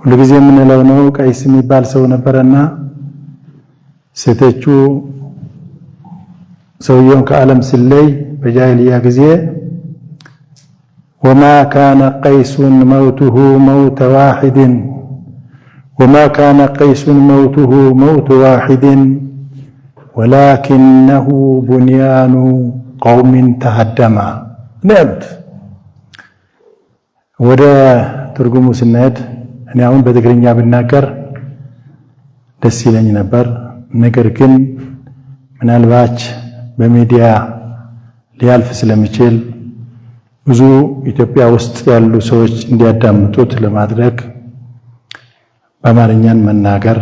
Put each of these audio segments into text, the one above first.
ሁልጊዜ የምንለው ነው። ቀይስ የሚባል ሰው ነበረና ሴቶቹ ሰውየውን ከዓለም ሲለይ በጃሂልያ ጊዜ وما كان قيس موته موت واحد وما كان قيس موته موت واحد ولكنه بنيان قوم تهدم نبت ወደ ትርጉሙ ስንሄድ እኔ አሁን በትግርኛ ብናገር ደስ ይለኝ ነበር። ነገር ግን ምናልባት በሚዲያ ሊያልፍ ስለሚችል ብዙ ኢትዮጵያ ውስጥ ያሉ ሰዎች እንዲያዳምጡት ለማድረግ በአማርኛን መናገር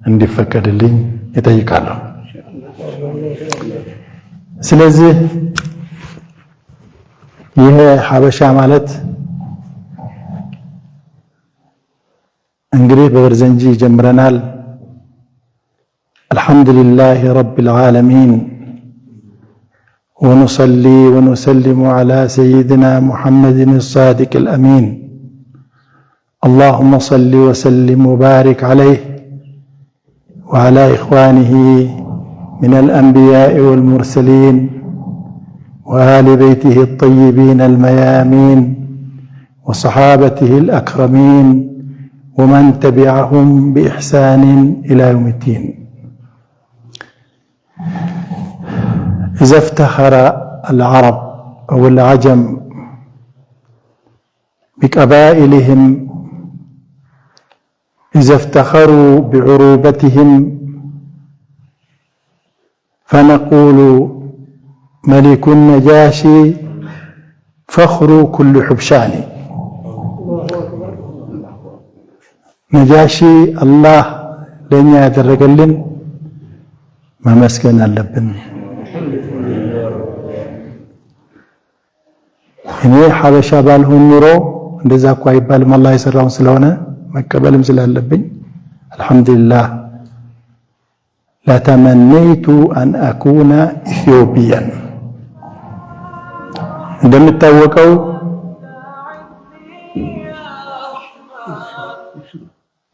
እንዲፈቀድልኝ እጠይቃለሁ። ስለዚህ ይሄ ሀበሻ ማለት እንግዲህ በበርዘንጂ ጀምረናል። አልሐምዱሊላህ ረቢል ዓለሚን ونصلي ونسلم على سيدنا محمد الصادق الأمين اللهم صل وسلم وبارك عليه وعلى إخوانه من الأنبياء والمرسلين وآل بيته الطيبين الميامين وصحابته الأكرمين ومن تبعهم بإحسان إلى يوم الدين. إذا افتخر العرب أو العجم بقبائلهم، إذا افتخروا بعروبتهم، فنقول ملك النجاشي فخر كل حبشان. نجاشي الله لن يدرجلن ما مسكن اللبن. እኔ ሐበሻ ባልሆን ኑሮ እንደዛ እኮ አይባልም። አላህ የሰራውን ስለሆነ መቀበልም ስላለብኝ አልሐምዱሊላህ ለተመነይቱ አን አኩነ ኢትዮጵያን። እንደምታወቀው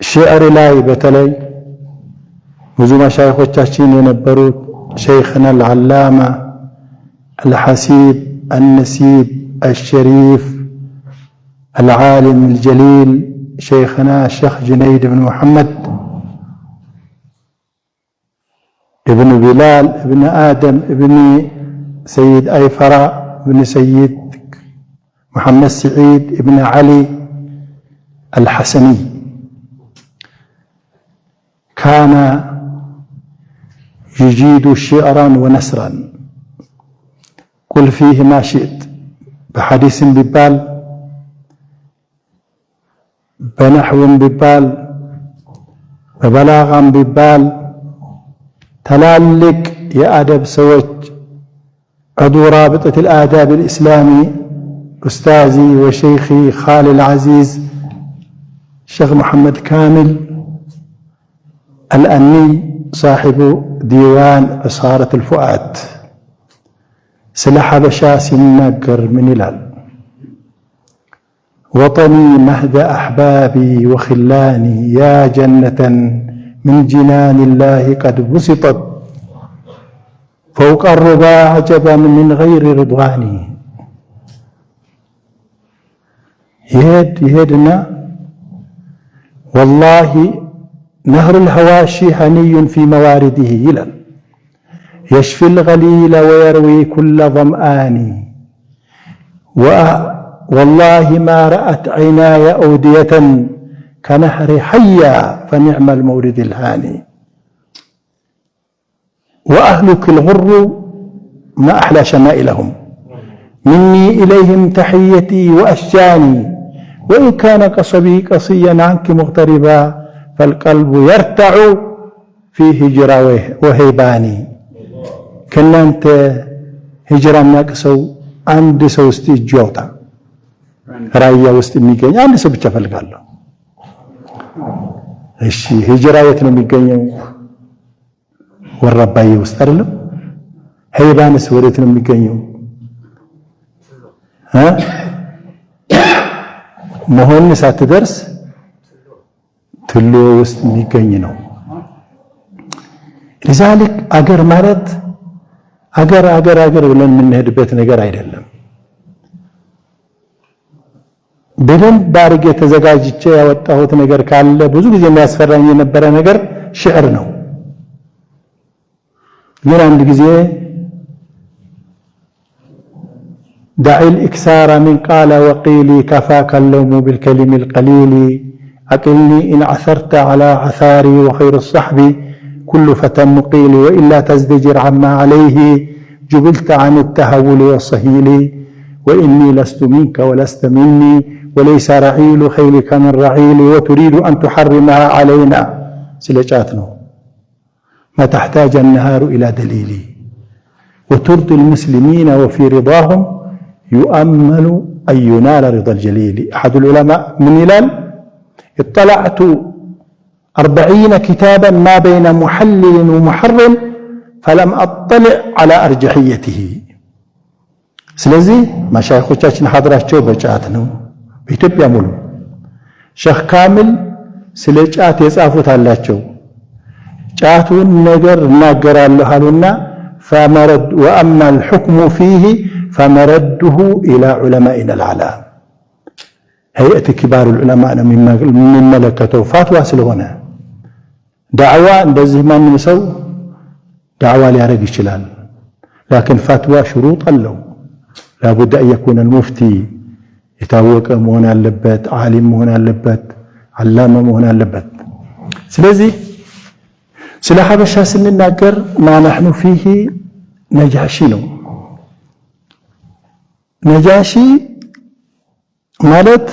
ሺዕር ላይ በተለይ ብዙ መሻይኾቻችን የነበሩት ሸይኽና አልዓላማ አልሐሲብ النسيب الشريف العالم الجليل شيخنا الشيخ جنيد بن محمد ابن بلال ابن آدم ابن سيد أيفراء ابن سيد محمد سعيد ابن علي الحسني كان يجيد شعرا ونثرا قل فيه ما شئت بحديث ببال بنحو ببال ببلاغا ببال تلالك يا أدب سوج عضو رابطة الآداب الإسلامي أستاذي وشيخي خالي العزيز الشيخ محمد كامل الأني صاحب ديوان عصارة الفؤاد ስለ ሐበሻ ሲናገር ምን ይላል? ወጠኒ መህደ አሕባቢ ወኽላኒ ያ ጀነተን ምን ጂናኒላሂ ቀድ ቡሲጠት ፈውቀ ሩባ ዐጀበን ምን ገይሪ ሪድዋኒ። ይሄድና ወላሂ ነህሩል ሀዋሺ ሀኒዩን ፊ መዋሪዲሂ ይላል يشفي الغليل ويروي كل ظمآن والله ما رأت عيناي أودية كنهر حيا فنعم المورد الهاني وأهلك الغر ما أحلى شمائلهم مني إليهم تحيتي وأشجاني وإن كان قصبي قصيا عنك مغتربا فالقلب يرتع في هجرة وهيباني ከናንተ ሂጅራ የሚያቅሰው አንድ ሰው እስቲ እጁ ያውጣ። ራያ ውስጥ የሚገኝ አንድ ሰው ብቻ ፈልጋለሁ። እሺ ሂጅራ የት ነው የሚገኘው? ወረባዬ ውስጥ አይደለም? ሄይባንስ ወዴት ነው የሚገኘው? መሆን ሳትደርስ ትሎ ውስጥ የሚገኝ ነው። لذلك አገር ማለት አገር ብለን የምንሄድበት ነገር አይደለም። በደንብ አድርጌ ተዘጋጅቼ ያወጣሁት ነገር ካለ ብዙ ጊዜ የሚያስፈራኝ የነበረ ነገር ሽዕር ነው። ግን አንድ ጊዜ دع الإكثار من قال وقيلي كفاك اللوم بالكلم القليل أقلني إن عثرت على عثاري وخير الصحب كل فتى مقيل وإلا تزدجر عما عليه جبلت عن التهول والصهيل وإني لست منك ولست مني وليس رعيل خيلك من رعيل وتريد أن تحرمها علينا سلجاتنا ما تحتاج النهار إلى دليل وترضي المسلمين وفي رضاهم يؤمل أن ينال رضا الجليل. أحد العلماء من هلال اطلعت 40 كتابا ما بين محلل ومحرم فلم أطلع على أرجحيته. ስለዚህ መሻይኾቻችን ሐድራቸው በጫት ነው። በኢትዮጵያ ሙሉ ሼኽ ካሚል ስለ ጫት የጻፉት አላቸው። ጫቱን ነገር እናገራለሁ አሉና فمرد وأما الحكم فيه فمرده إلى علمائنا العلام هيئة كبار العلماء من ملكته فتوى ስለሆነ ዳዕዋ እንደዚህ ማንም ሰው ዳዕዋ ሊያደርግ ይችላል። لكن فتوى شروط አለው። لابد أن يكون المفتي የታወቀ መሆን አለበት፣ ዓሊም መሆን አለበት፣ ዓላማ መሆን አለበት። ስለዚህ ስለ ሐበሻ ስንናገር ما نحن فيه ነጃሺ ነው። ነጃሺ ማለት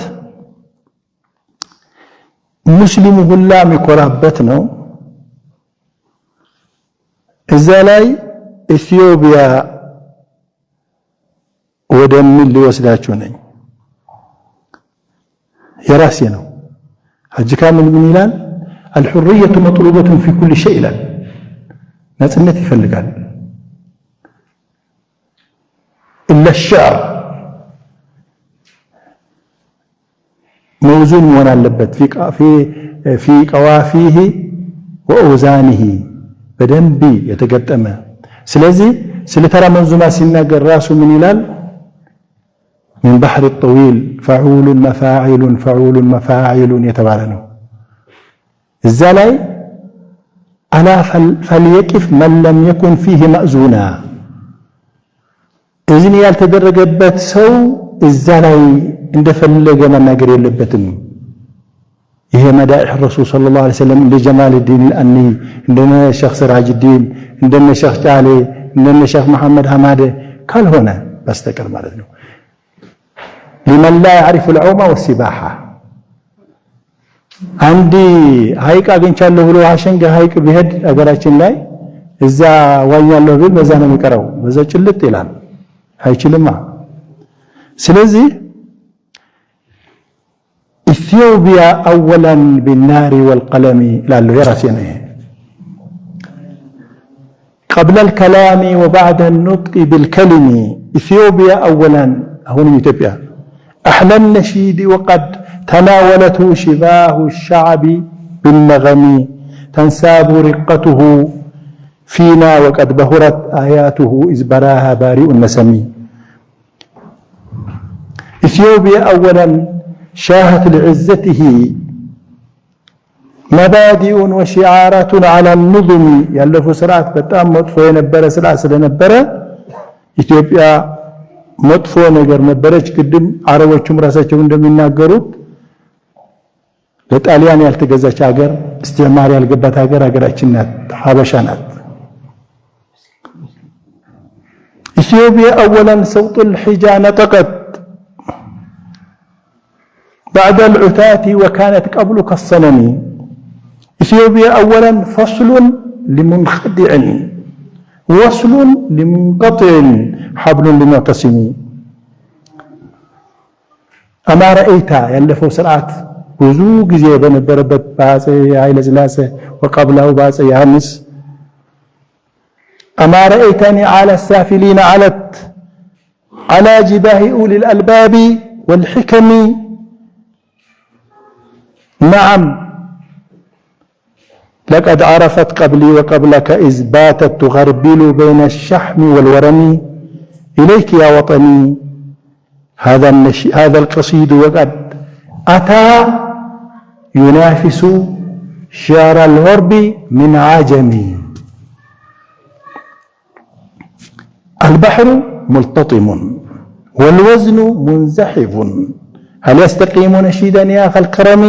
ሙስሊሙ ሁላ የሚኮራበት ነው። እዛ ላይ ኢትዮጵያ ወደሚል ሊወስዳችሁ ነኝ። የራሴ ነው። ሐጅ ካሚል ምን ይላል? الحرية مطلوبة في كل شيء ይላል። ነፃነት ይፈልጋል። إلا الشعر موزون መሆን አለበት في قوافيه وأوزانه በደንብ የተገጠመ። ስለዚህ ስለ ተራ መንዙማ ሲናገር ራሱ ምን ይላል? من بحر الطويل فعول مفاعل የተባለ ነው። እዛ ላይ ألا فليقف من لم يكن فيه مأذونا እዝን ያልተደረገበት ሰው እዛ ላይ እንደፈለገ መናገር የለበትም። ይሄ መዳኢህ ረሱል ሰለላሁ ዐለይሂ ወሰለም እንደ ጀማልዲን አልአኒ እንደነ ሼኽ ሲራጅዲን እንደነ ሼኽ ጫሌ እንደነ ሼኽ መሐመድ ሐማደ ካልሆነ በስተቀር ማለት ነው። لمن لا يعرف العوم والسباحة አንዲ ሐይቅ አግኝቻለሁ ብሎ አሸንገ ሐይቅ ቢሄድ አገራችን ላይ እዛ ዋኛለሁ ቢል በዛ ነው የሚቀረው። በዛ ጭልጥ ይላል አይችልማ። ስለዚህ ኢትዮጵያ أولا بالنار والقلم ላለው የራሴ ነው። قبل الكلام وبعد النطق بالكلم ኢትዮጵያ أولا አሁን ኢትዮጵያ أحلى النشيد وقد تناولته شباه الشعب بالنغم تنساب رقته فينا وقد بهرت آياته إذ براها بارئ النسم. إثيوبيا أولا شاهت لعزته مبادئ وشعارات على النظم يالف سرعة بتام مطفو ينبرة سرعة سلنبرة ኢትዮጵያ መጥፎ ነገር ነበረች። ቅድም አረቦቹም ራሳቸው እንደሚናገሩት ለጣሊያን ያልተገዛች ሀገር፣ استعمار ያልገባት ሀገር ሀገራችን ናት፣ ሐበሻ ናት። إثيوبيا أولا صوت الحجا نطقت بعد العتاة وكانت قبل كالصنم. إثيوبيا أولا فصل لمنخدع وصل لمنقطع حبل لمعتصم. أما رأيت يلفوا سرعات ብዙ ጊዜ በነበረበት ባጼ ኃይለ ሥላሴ وقبله ባጼ ዮሐንስ أما رأيتني على السافلين علت على جباه أولي الألباب والحكم. نعم لقد عرفت قبلي وقبلك إذ باتت تغربل بين الشحم والورم إليك يا وطني هذا القصيد وقد أتى ينافس شعر الغرب من عجم. البحر ملتطم والوزن منزحف هل يستقيم نشيدا يا أخا الكرم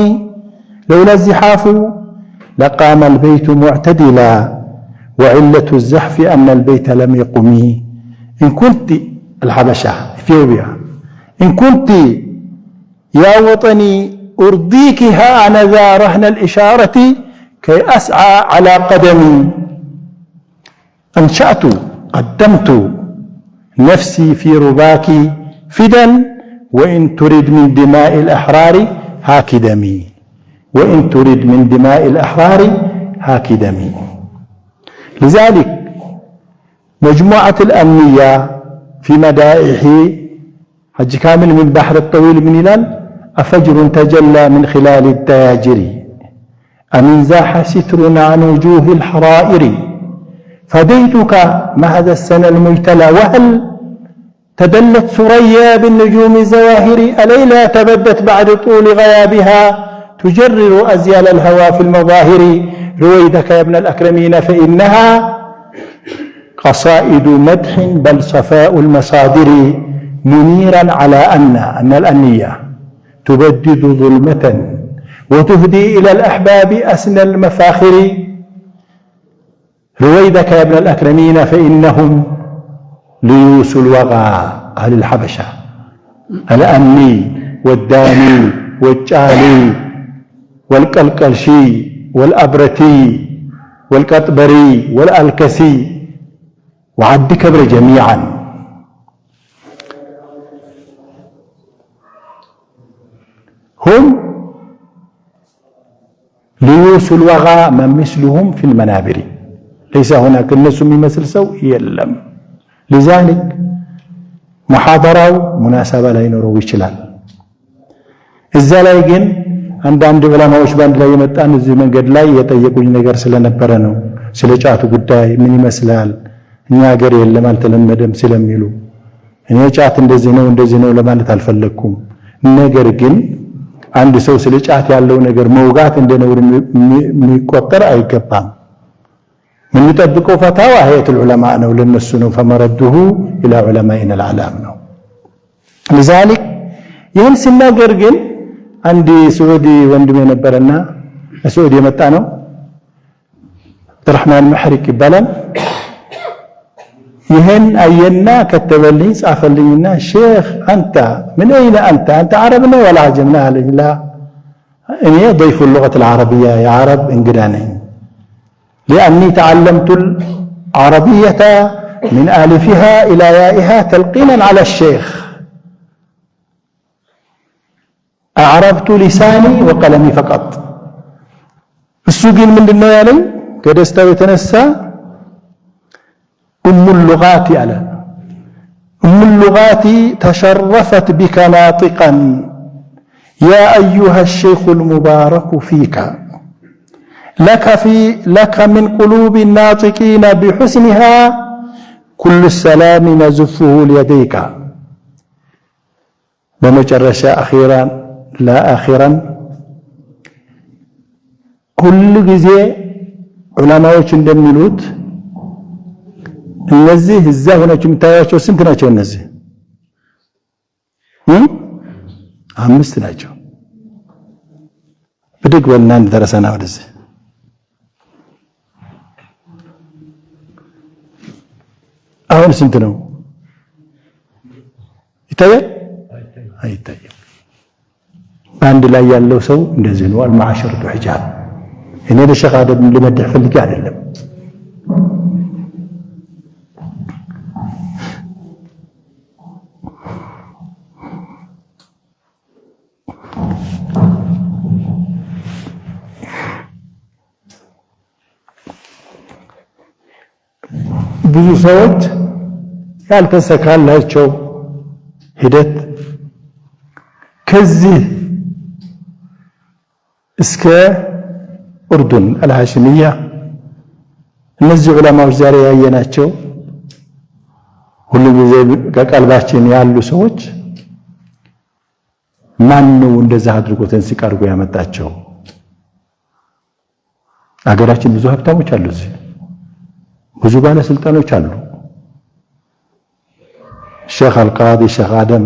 لولا الزحاف لقام البيت معتدلا وعلة الزحف أن البيت لم يقم. إن كنت الحبشة إثيوبيا إن كنت يا وطني أرضيك ها أنا ذا رهن الإشارة كي أسعى على قدمي أنشأت قدمت نفسي في رباك فدا وإن تريد من دماء الأحرار هاك دمي وإن تريد من دماء الأحرار هاك دمي. لذلك مجموعة الأمنية في مدائح حج كامل من بحر الطويل من هلال أفجر تجلى من خلال الدياجر أمن زاح ستر عن وجوه الحرائر فديتك مهد السنة المجتلى وهل تدلت ثريا بالنجوم الزواهر أليلا تبدت بعد طول غيابها تجرر أزيال الهوى في المظاهر رويدك يا ابن الأكرمين فإنها قصائد مدح بل صفاء المصادر منيرا على أن الأنية تبدد ظلمة وتهدي إلى الأحباب أسنى المفاخر رويدك يا ابن الأكرمين فإنهم ليوس الوغى أهل الحبشة الأني والداني والجالي والقلقلشي والأبرتي والقطبري والألكسي وعد كبر جميعا هم ليوس الوغى من مثلهم في المنابر ليس هناك الناس يمثل سوء يلم. لذلك محاضرة مناسبة لا ينورو يشلال إذا لا يجن عند علماء باند ላይ የመጣን እዚህ መንገድ ላይ የጠየቁኝ ነገር ስለነበረ ነው። ስለ ጫቱ ጉዳይ ምን ይመስላል እኛ ሀገር የለም አልተለመደም ስለሚሉ እኔ ጫት እንደዚህ ነው ለማለት አልፈለኩም። ነገር ግን አንድ ሰው ስለ ጫት ያለው ነገር መውጋት እንደነውር የሚቆጠር አይገባም። من يطبقوا فتاوى هيئة العلماء ነው ለነሱ ነው فمرده إلى علمائنا العلام ነው። لذلك ይህን ሲናገር ግን አንድ سعودي ወንድም የነበረና سعودي የመጣ ነው عبدالرحمن محرك ይባላል። ይህን አየና ከተበልኝ ጻፈልኝና ሼክ አንተ من أين أنت عرب ነው ولا عجم ነው አለኝ። لا እኔ ضيف اللغة العربية يا عرب እንግዳ ነኝ لأني تعلمت العربية من ألفها إلى يائها تلقينا على الشيخ أعربت لساني وقلمي فقط. السوقين من النيالي كدستا ويتنسى أم اللغات على أم اللغات تشرفت بك ناطقا يا أيها الشيخ المبارك فيك لك من قلوب الناطقين بحسنها كل السلام نزفه ليديك. بمجرشة أخيرا لا آخرا كل جزء علماء እንደሚሉት እነዚህ እዛ ሆነች የምታያቸው ስንት ናቸው? እነዚህ አምስት ናቸው። ብድግ በልና እንደረሰና ወደዚህ አሁን ስንት ነው ይታያል? አይታይም። አንድ ላይ ያለው ሰው እንደዚህ ነው። አልማዕሸረቱ ሒጃብ እኔ ለሸኽ አደም ልመድህ ፈልጌ አይደለም። ብዙ ሰዎች ያልተሰካላቸው ሂደት ከዚህ እስከ ኡርዱን አልሃሽሚያ እነዚህ ዑለማዎች ዛሬ ያየናቸው ሁሉ ጊዜ ከቀልባችን ያሉ ሰዎች ማን ነው እንደዛ አድርጎ ተንሲቅ አድርጎ ያመጣቸው? አገራችን ብዙ ሀብታሞች አሉ፣ ብዙ ባለስልጣኖች አሉ። ሼኽ አልቃዲ ሼኽ አደም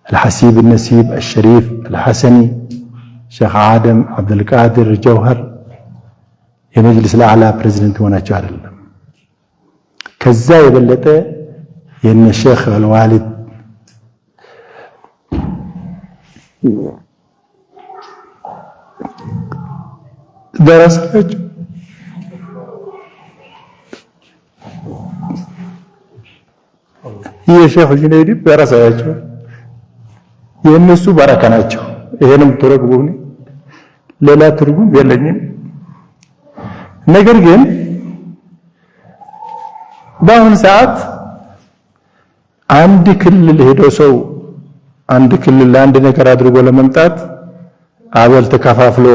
الحسيب النسيب الشريف الحسني ሼኽ አደም አብዱልቃድር ጀውሃር የመጅልስ ለአዕላ ፕሬዝዳንት ሆናቸው አይደለም። ከዛ የበለጠ የነ ሼኽ አልዋሊድ ደረሳቸው የሼኽ ጁነይድ ደረሳቸው የነሱ በረካ ናቸው። ይሄንም ተረጉሙ ሌላ ትርጉም የለኝም። ነገር ግን በአሁኑ ሰዓት አንድ ክልል ሄዶ ሰው አንድ ክልል ለአንድ ነገር አድርጎ ለመምጣት አበል ተከፋፍሎ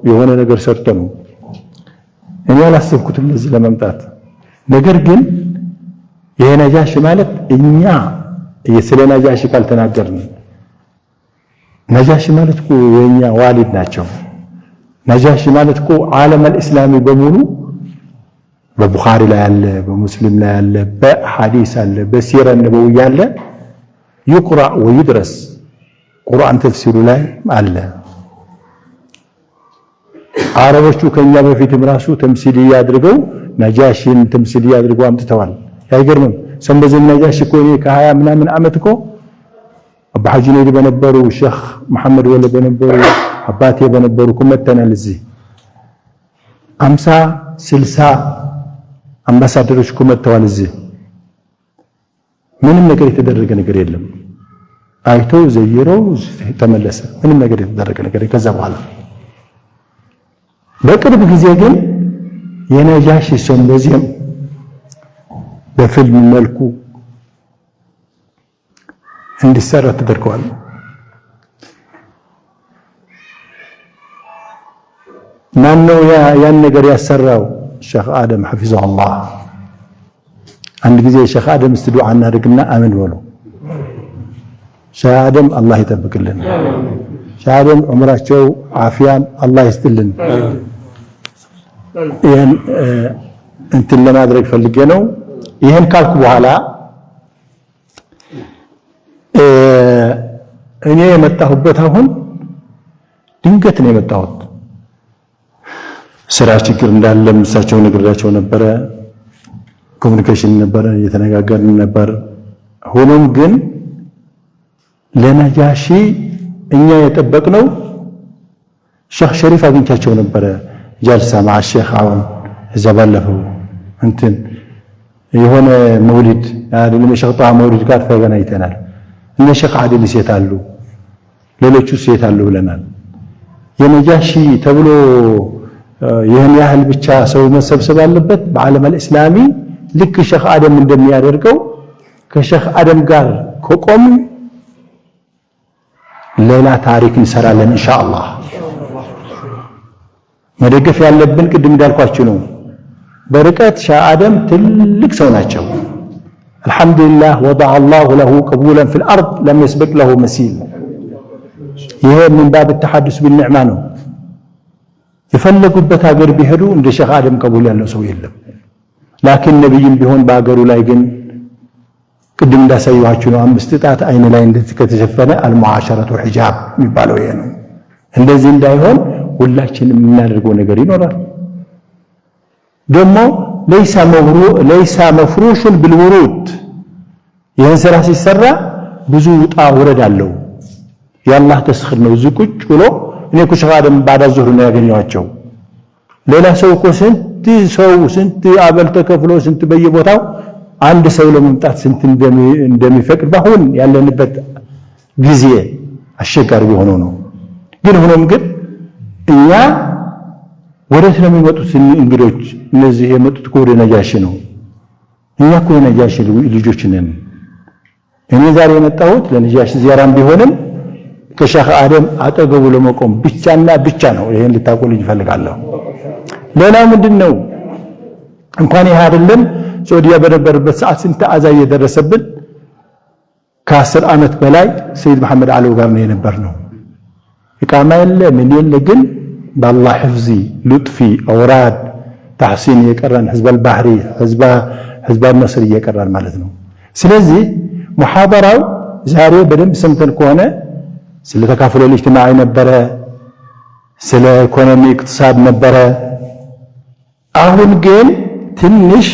የሆነ ነገር ሰርቶ ነው። እኔ አላሰብኩትም ለዚህ ለመምጣት። ነገር ግን ይሄ ነጃሺ ማለት እኛ ስለ ነጃሺ ካልተናገርን ነጃሺ ማለት እኮ የኛ ዋሊድ ናቸው። ነጃሺ ማለት እኮ ዓለም አልእስላሚ በሙሉ በቡኻሪ ላይ አለ፣ በሙስሊም ላይ አለ፣ በሐዲስ አለ፣ በሲራ ነበዊ አለ፣ ይቅራ ወይድረስ ቁርአን ተፍሲሩ ላይ አለ። አረቦቹ ከኛ በፊትም ራሱ ተምሲልያ አድርገው ነጃሺን ተምሲልያ አድርገው አምጥተዋል። አይገርምም? ሰንበዘን ነጃሺ እኮ ከ20 ምናምን ዓመት እኮ አባ ሐጂ ነይድ በነበሩ ሼኽ መሐመድ ወለ በነበሩ አባቴ በነበሩ ኩመተናል። እዚህ 50 60 አምባሳደሮች ኩመተዋል። እዚህ ምንም ነገር የተደረገ ነገር የለም። አይተው ዘይረው ተመለሰ። ምንም ነገር የተደረገ ነገር ከዛ በኋላ በቅርብ ጊዜ ግን የነጃሺ ሰንበዚም በፊልም መልኩ እንዲሰራ ተደርጓል። ማን ነው ያን ነገር ያሰራው? ሼኽ አደም ሐፊዘሁላህ። አንድ ጊዜ ሼኽ አደም እስቲ ዱዓ እናድርግና አሜን በሉ። ሼኽ አደም አላህ ይጠብቅልን። ሼኽ አደም ዑምራቸው አፊያን አላህ ይስጥልን። ይሄን እንትን ለማድረግ ፈልጌ ነው። ይሄን ካልኩ በኋላ እኔ የመጣሁበት አሁን ድንገት ነው የመጣሁት። ስራ ችግር እንዳለ እሳቸው ነግሬያቸው ነበረ። ኮሙኒኬሽን ነበረ፣ እየተነጋገርን ነበር። ሆኖም ግን ለነጃሺ እኛ የጠበቅነው ሼኽ ሸሪፍ አግኝቻቸው ነበረ ጀልሳ مع الشيخ አሁን እዛ ባለፈው እንትን የሆነ መውሊድ አይደለም የሸጣ መውሊድ ጋር ተገናኝተናል። እነ ሼኽ አድል ሴት አሉ፣ ሌሎቹ ሴት አሉ ብለናል። የነጃሺ ተብሎ ይህን ያህል ብቻ ሰው መሰብሰብ አለበት በዓለም አልእስላሚ ልክ ሼኽ አደም እንደሚያደርገው ከሼኽ አደም ጋር ከቆም ሌላ ታሪክ እንሰራለን ኢንሻአላህ። መደገፍ ያለብን ቅድም እንዳልኳችሁ ነው። በርቀት ሼኽ አደም ትልቅ ሰው ናቸው። አልሐምዱሊላህ ወضع الله له قبولا في الارض لم يسبق له مثيل። ይሄ من باب التحدث بالنعمه ነው። የፈለጉበት ሀገር ቢሄዱ እንደ ሼኽ አደም ቀቡል ያለው ሰው የለም። ላኪን ነብይም ቢሆን በሀገሩ ላይ ግን ቅድም እንዳሳየኋችሁ ነው። 5 ጣት አይን ላይ እንደዚህ ከተሸፈነ አልሙዓሸረቱ ሒጃብ የሚባለው ይሄ ነው። እንደዚህ እንዳይሆን ሁላችንም የምናደርገው ነገር ይኖራል። ደግሞ ለይሳ መፍሩሹን بالورود ይሄን ስራ ሲሰራ ብዙ ውጣ ውረድ አለው። የአላህ ተስኺር ነው። እዚህ ቁጭ ብሎ እኔ እኮ ሼኽ አደም ባዳ ዙህር ነው ያገኘኋቸው። ሌላ ሰው እኮ ስንት አበል ተከፍሎ ስንት በየቦታው አንድ ሰው ለመምጣት ስንት እንደሚፈቅድ ባሁን ያለንበት ጊዜ አስቸጋሪ ሆኖ ነው። ግን ሆኖም ግን እኛ ወደ ስለሚመጡት እንግዶች እነዚህ የመጡት ወደ ነጃሺ ነው። እኛ እኮ የነጃሺ ልጆች ነን። እኔ ዛሬ የመጣሁት ለነጃሺ ዚያራም ቢሆንም ከሼኽ አደም አጠገቡ ለመቆም ብቻና ብቻ ነው። ይሄን ልታቆልኝ እፈልጋለሁ። ሌላው ምንድነው እንኳን ይሄ አይደለም ሱዑዲያ በነበረበት ሰዓት ስንት አዛ እየደረሰብን ከ10 ዓመት በላይ ሰይድ መሐመድ አለው ጋር ነው የነበርነው። ኢቃማ የለ ምን የለ ግን በአላህ ሕፍዚ ሉጥፊ አውራድ ተሕሲን እየቀራን ህዝበል ባህሪ ህዝባል ነስር እየቀራን ማለት ነው። ስለዚህ ሙሐደራው ዛሬ በደንብ ሰምተን ከሆነ ስለ ተካፍሎ ኢጅቲማዒ ነበረ፣ ስለ ኢኮኖሚ እቅትሳድ ነበረ። አሁን ግን ትንሽ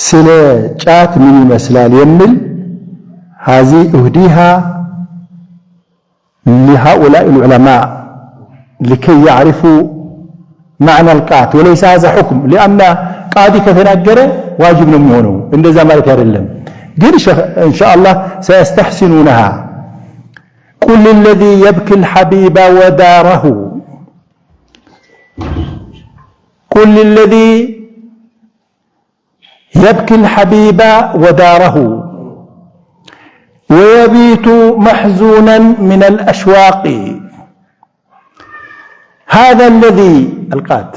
ስለ ጫት ምን ይመስላል የሚል هذه أهديها لهؤلاء العلماء لكي يعرفوا معنى القات وليس هذا حكم لأن قاضي كتناجر واجب نمونه إن ذا ما يتكلم قل إن شاء الله سيستحسنونها. قل للذي يبكي الحبيب وداره قل للذي يبكي الحبيب وداره ويبيت محزونا من الأشواق هذا الذي القات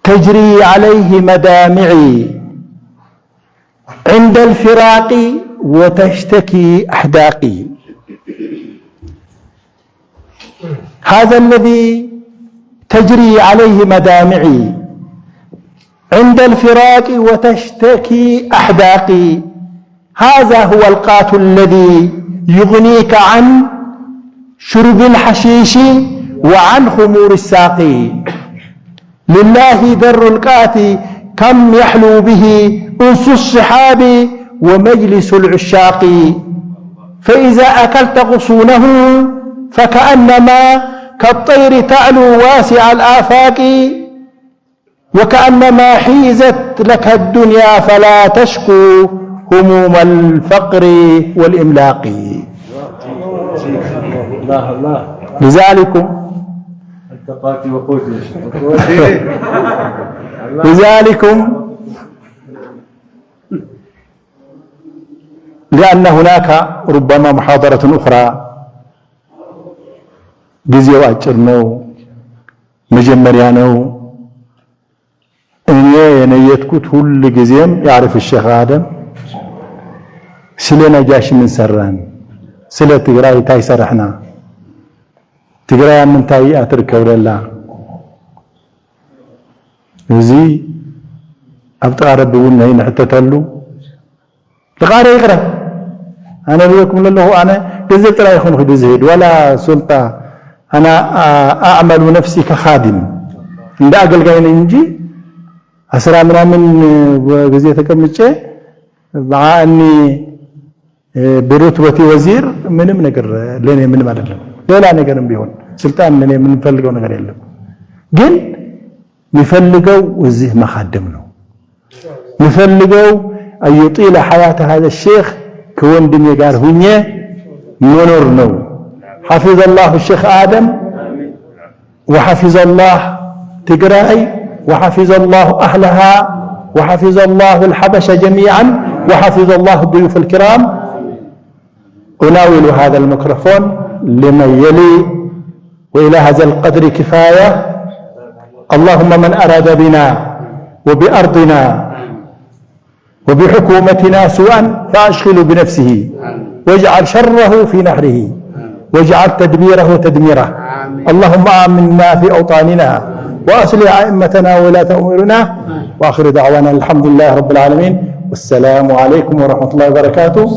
تجري عليه مدامعي عند الفراق وتشتكي أحداقي هذا الذي تجري عليه مدامعي عند الفراق وتشتكي أحداقي هذا هو القات الذي يغنيك عن شرب الحشيش وعن خمور الساقي لله در القات كم يحلو به أنس الصحاب ومجلس العشاق فإذا أكلت غصونه فكأنما كالطير تعلو واسع الآفاق وكأنما حيزت لك الدنيا فلا تشكو هموم الفقر والإملاق لذلكم لأن هناك ربما محاضرة أخرى ጊዜው አጭር ነው፣ መጀመሪያ ነው። እኔ የነየትኩት ሁሉ ጊዜም ያዕርፍ الشيخ آدم ስለ ነጃሽ ምን ሰራን፣ ስለ ትግራይ ታይ ሰራሕና፣ ትግራይ ምንታይ አትርከው ለላ እዚ ኣብ ተቃረብውን ናይ ንሕተተሉ لقاره يقرأ أنا بيكم لله أنا جزت لا يخون خد زهد ولا سلطة أنا أعمل نفسي كخادم عند أقل جاين إنجي أسرع من جزيتكم شيء مع أني برتبة وزير من نقر لين من ما نقر لا نقر بيهون سلطان من نفلقوا نقر يلهم جن نفلقوا وزيه ما خدمنا نفلقوا أن يطيل حياة هذا الشيخ كون دنيا قال هنيا منورنو حفظ الله الشيخ آدم وحفظ الله تقرأي وحفظ الله أهلها وحفظ الله الحبشة جميعا وحفظ الله الضيوف الكرام. أناول هذا الميكروفون لمن يلي وإلى هذا القدر كفاية. اللهم من أراد بنا وبأرضنا وبحكومتنا سوءا فأشغله بنفسه واجعل شره في نحره واجعل تدبيره تدميره. اللهم آمنا في أوطاننا وأصلح أئمتنا وولاة أمورنا. وآخر دعوانا الحمد لله رب العالمين والسلام عليكم ورحمة الله وبركاته.